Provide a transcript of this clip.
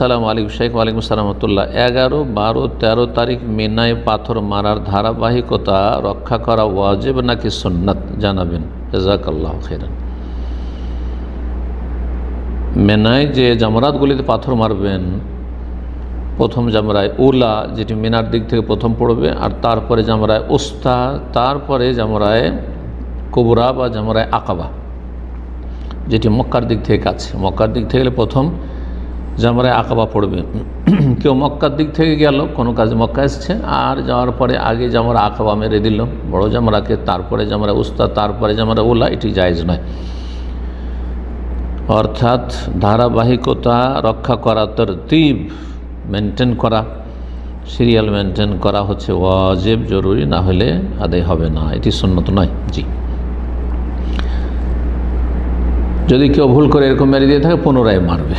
আসসালামু আলাইকুম শেখ। ওয়ালাইকুম আসসালাম রহমতুল্লাহ। 11, 12, 13 তারিখ মিনায় পাথর মারার ধারাবাহিকতা রক্ষা করা ওয়াজিব নাকি সুন্নাত জানাবেন, জাযাকাল্লাহু খাইরান। মিনায় যে জামরাতগুলিতে পাথর মারবেন, প্রথম জামরায় উলা যেটি মিনার দিক থেকে প্রথম পড়বে, আর তারপরে জামরায় উস্তা, তারপরে জামরায় কুবরা বা জামরায় আকাবা যেটি মক্কার দিক থেকে কাছে। মক্কার দিক থেকে গেলে প্রথম জামরায় আকাবা পড়বে। কেউ মক্কার দিক থেকে গেল, কোনো কাজে মক্কা এসছে, আর যাওয়ার পরে আগে জামরা আকাবা মেরে দিল বড় জামরাকে, তারপরে জামরা উস্তা, তারপরে জামরা উলা, এটি জায়েজ নয়। অর্থাৎ ধারাবাহিকতা রক্ষা করা, তরতিব মেনটেন করা, সিরিয়াল মেনটেন করা হচ্ছে ওয়াজিব, জরুরি, না হলে আদায় হবে না, এটি সুন্নত নয়। জি, যদি কেউ ভুল করে এরকম মেরে দিয়ে থাকে পুনরায় মারবে।